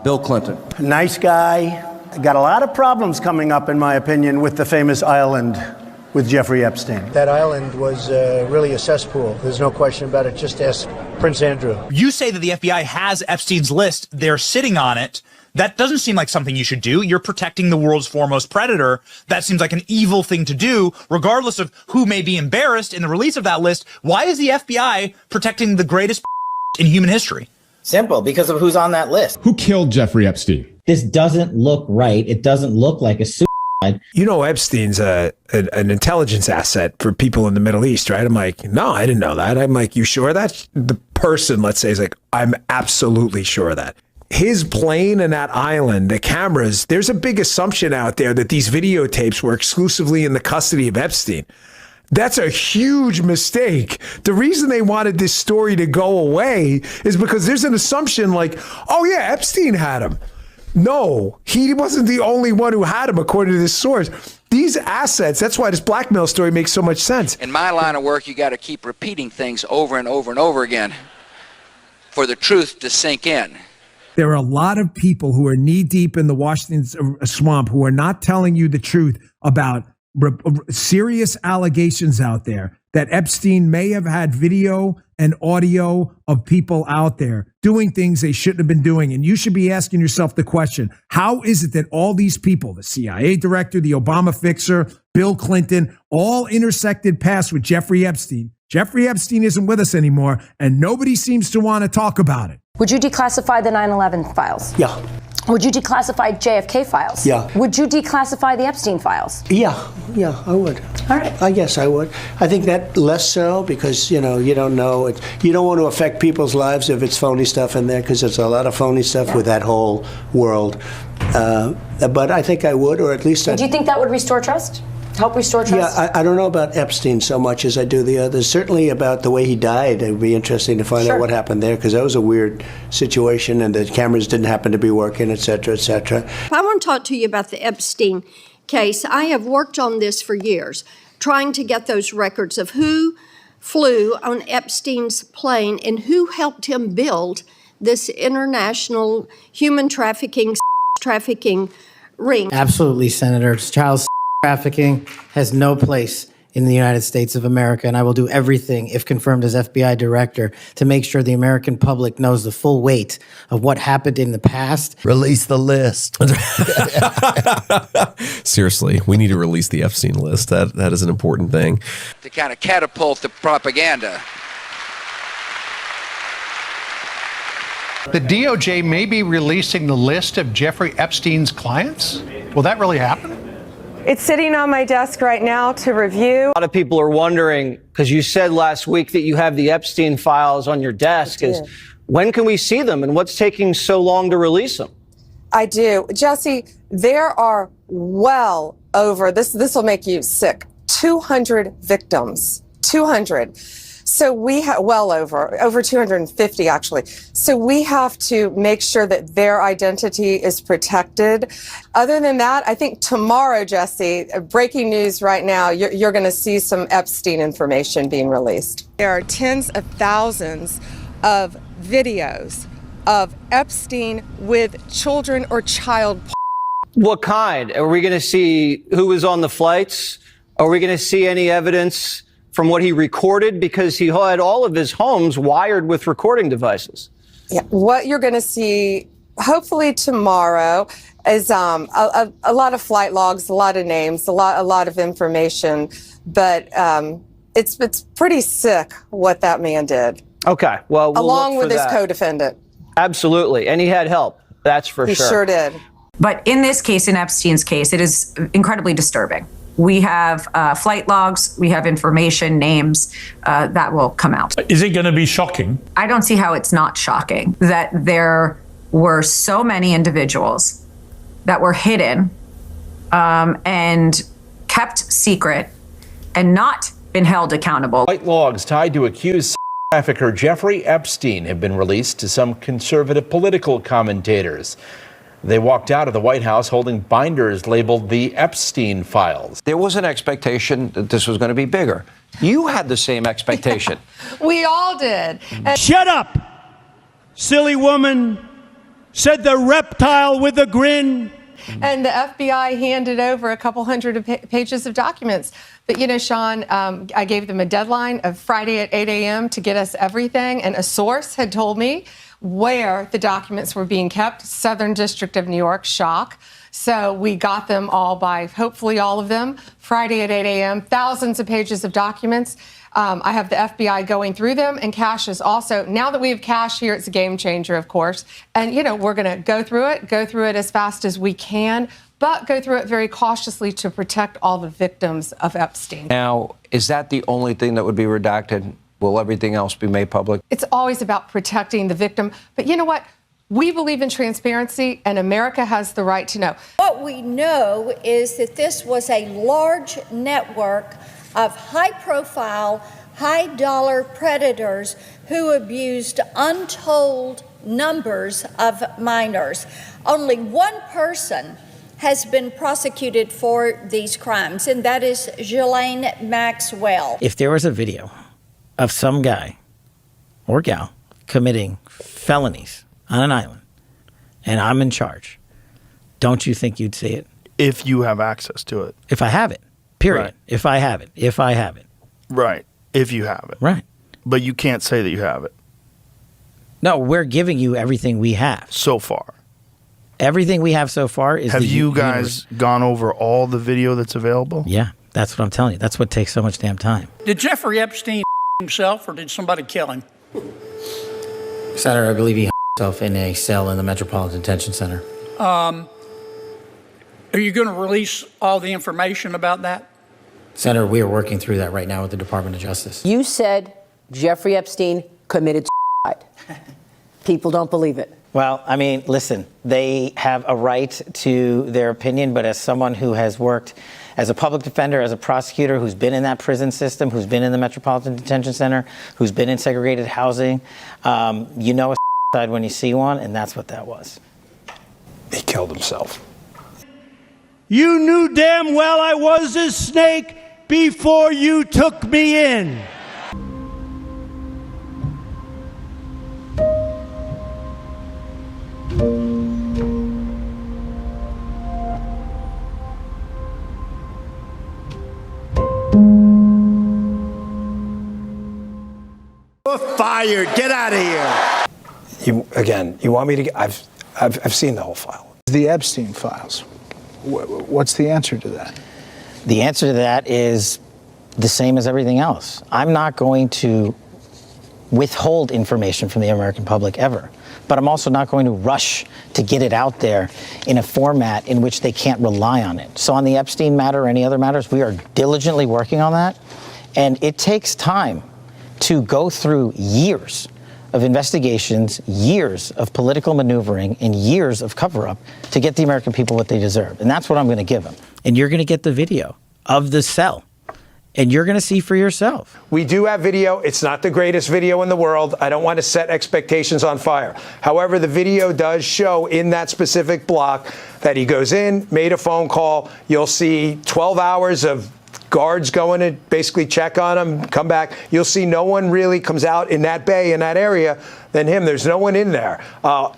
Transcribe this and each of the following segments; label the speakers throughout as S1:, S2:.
S1: Bill Clinton.
S2: Nice guy. Got a lot of problems coming up, in my opinion, with the famous island with Jeffrey Epstein.
S3: That island was really a cesspool. There's no question about it. Just ask Prince Andrew.
S4: You say that the FBI has Epstein's list. They're sitting on it. That doesn't seem like something you should do. You're protecting the world's foremost predator. That seems like an evil thing to do, regardless of who may be embarrassed in the release of that list. Why is the FBI protecting the greatest in human history?
S5: Simple, because of who's on that list.
S6: Who killed Jeffrey Epstein?
S7: This doesn't look right. It doesn't look like a suicide.
S8: You know, Epstein's an intelligence asset for people in the Middle East, right? I'm like, no, I didn't know that. I'm like, you sure of that? The person, let's say, is like, I'm absolutely sure of that. His plane and that island, the cameras, there's a big assumption out there that these videotapes were exclusively in the custody of Epstein. That's a huge mistake. The reason they wanted this story to go away is because there's an assumption like, oh yeah, Epstein had him. No, he wasn't the only one who had him, according to this source. These assets, that's why this blackmail story makes so much sense.
S9: In my line of work, you got to keep repeating things over and over and over again for the truth to sink in.
S10: There are a lot of people who are knee deep in the Washington swamp who are not telling you the truth about serious allegations out there that Epstein may have had video and audio of people out there doing things they shouldn't have been doing. And you should be asking yourself the question, how is it that all these people, the CIA director, the Obama fixer, Bill Clinton, all intersected paths with Jeffrey Epstein? Jeffrey Epstein isn't with us anymore, and nobody seems to want to talk about it.
S11: Would you declassify the 9/11 files?
S2: Yeah.
S11: Would you declassify JFK files?
S2: Yeah.
S11: Would you declassify the Epstein files?
S2: Yeah, I would.
S11: All right.
S2: I guess I would. I think that less so because, you don't know. You don't want to affect people's lives if it's phony stuff in there because there's a lot of phony stuff with that whole world. But I think I would, or at least
S11: Do you think that would restore trust? Help restore trust?
S2: Yeah, I don't know about Epstein so much as I do the others. Certainly about the way he died. It would be interesting to find out what happened there because that was a weird situation and the cameras didn't happen to be working, et cetera, et cetera.
S12: I want to talk to you about the Epstein case. I have worked on this for years, trying to get those records of who flew on Epstein's plane and who helped him build this international human trafficking ring.
S5: Absolutely, Senator. Child trafficking has no place in the United States of America, and I will do everything, if confirmed as FBI director, to make sure the American public knows the full weight of what happened in the past.
S13: Release the list.
S14: Seriously, we need to release the Epstein list. That is an important thing.
S9: To kind of catapult the propaganda.
S15: The DOJ may be releasing the list of Jeffrey Epstein's clients? Will that really happen?
S16: It's sitting on my desk right now to review.
S17: A lot of people are wondering, because you said last week that you have the Epstein files on your desk, is when can we see them and what's taking so long to release them?
S16: I do. Jesse, there are well over, this will make you sick, 200 victims. 200. So we have over 250 actually. So we have to make sure that their identity is protected. Other than that, I think tomorrow, Jesse, breaking news right now, you're going to see some Epstein information being released. There are tens of thousands of videos of Epstein with children or child.
S17: What kind? Are we going to see who was on the flights? Are we going to see any evidence from what he recorded? Because he had all of his homes wired with recording devices.
S16: Yeah, what you're going to see, hopefully tomorrow, is a lot of flight logs, a lot of names, a lot of information. But it's pretty sick what that man did.
S17: Okay, well,
S16: along with his co-defendant.
S17: Absolutely, and he had help. That's for sure.
S16: He sure did.
S18: But in this case, in Epstein's case, it is incredibly disturbing. We have flight logs, we have information, names that will come out.
S19: Is it going to be shocking?
S18: I don't see how it's not shocking that there were so many individuals that were hidden and kept secret and not been held accountable.
S20: Flight logs tied to accused trafficker Jeffrey Epstein have been released to some conservative political commentators. They walked out of the White House holding binders labeled the Epstein files.
S1: There was an expectation that this was going to be bigger. You had the same expectation.
S16: We all did.
S3: Shut up, silly woman,
S10: said the reptile with a grin.
S16: And the FBI handed over a couple hundred pages of documents. But, you know, Sean, I gave them a deadline of Friday at 8 a.m. to get us everything. And a source had told me where the documents were being kept. Southern District of New York, shock. So we got them all by, hopefully all of them, Friday at 8 a.m., thousands of pages of documents. I have the FBI going through them, and Cash is also, now that we have Cash here, it's a game changer, of course. And, you know, we're going to go through it as fast as we can, but go through it very cautiously to protect all the victims of Epstein.
S1: Now, is that the only thing that would be redacted? Will everything else be made public?
S16: It's always about protecting the victim. But you know what? We believe in transparency, and America has the right to know.
S6: What we know is that this was a large network of high-profile, high-dollar predators who abused untold numbers of minors. Only one person has been prosecuted for these crimes, and that is Ghislaine Maxwell.
S5: If there was a video of some guy or gal committing felonies on an island and I'm in charge, don't you think you'd see it?
S13: If you have access to it.
S5: If I have it, period.
S13: Right.
S5: If I have it.
S13: Right. If you have it.
S5: Right.
S13: But you can't say that you have it.
S5: No, we're giving you everything we have.
S13: So far.
S5: Everything we have so far is
S13: Have you guys gone over all the video that's available?
S5: Yeah, that's what I'm telling you. That's what takes so much damn time.
S19: Did Jeffrey Epstein himself, or did somebody kill him?
S5: Senator, I believe he himself in a cell in the Metropolitan Detention Center.
S19: Are you going to release all the information about that?
S5: Senator, we are working through that right now with the Department of Justice.
S21: You said Jeffrey Epstein committed suicide. People don't believe it.
S5: Well, I mean, listen, they have a right to their opinion, but as someone who has worked as a public defender, as a prosecutor, who's been in that prison system, who's been in the Metropolitan Detention Center, who's been in segregated housing, you know a suicide when you see one, and that's what that was.
S8: He killed himself.
S10: You knew damn well I was a snake before you took me in.
S2: You're fired. Get out of here.
S8: You want me to get, I've seen the whole file.
S22: The Epstein files. What's the answer to that?
S5: The answer to that is the same as everything else. I'm not going to withhold information from the American public ever, but I'm also not going to rush to get it out there in a format in which they can't rely on it. So on the Epstein matter or any other matters, we are diligently working on that, and it takes time to go through years of investigations, years of political maneuvering, and years of cover-up to get the American people what they deserve. And that's what I'm going to give them. And you're going to get the video of the cell, and you're going to see for yourself.
S8: We do have video. It's not the greatest video in the world. I don't want to set expectations on fire. However, the video does show in that specific block that he goes in, made a phone call. You'll see 12 hours of guards going to basically check on him, come back. You'll see no one really comes out in that bay, in that area, than him. There's no one in there.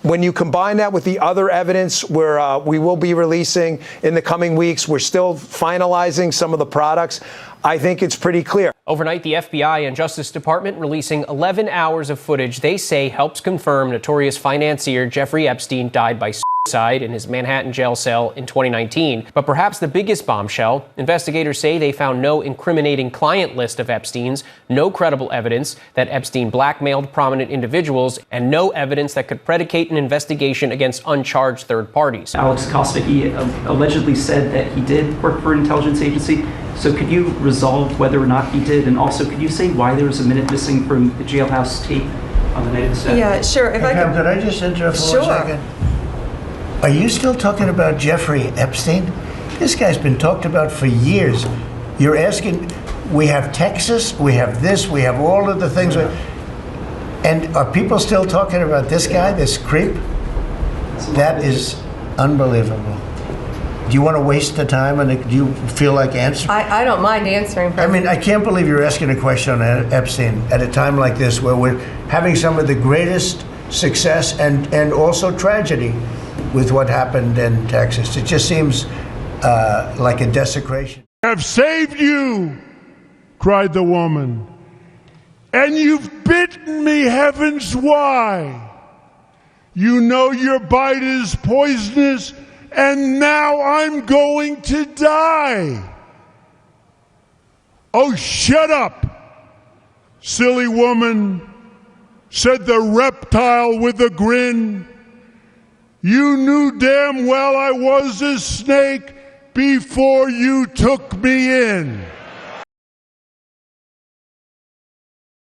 S8: When you combine that with the other evidence we will be releasing in the coming weeks, we're still finalizing some of the products. I think it's pretty clear.
S23: Overnight, the FBI and Justice Department releasing 11 hours of footage they say helps confirm notorious financier Jeffrey Epstein died by suicide in his Manhattan jail cell in 2019. But perhaps the biggest bombshell, investigators say they found no incriminating client list of Epstein's, no credible evidence that Epstein blackmailed prominent individuals, and no evidence that could predicate an investigation against uncharged third parties.
S24: Alex Kosticki allegedly said that he did work for an intelligence agency. So could you resolve whether or not he did? And also, could you say why there was a minute missing from the jailhouse tape on the night of the set?
S16: Yeah, sure. If
S3: Hey, Pam, could I just interrupt for 1 second? Are you still talking about Jeffrey Epstein? This guy's been talked about for years. You're asking, we have Texas, we have this, we have all of the things. And are people still talking about this guy, this creep? That is unbelievable. Do you want to waste the time, and do you feel like answering?
S16: I don't mind answering.
S3: I mean, I can't believe you're asking a question on Epstein at a time like this, where we're having some of the greatest success and also tragedy with what happened in Texas. It just seems like a desecration.
S4: I've saved you, cried the woman, and you've bitten me, heavens, why? You know your bite is poisonous, and now I'm going to die. Oh, shut up, silly woman, said the reptile with a grin. You knew damn well I was a snake before you took me in.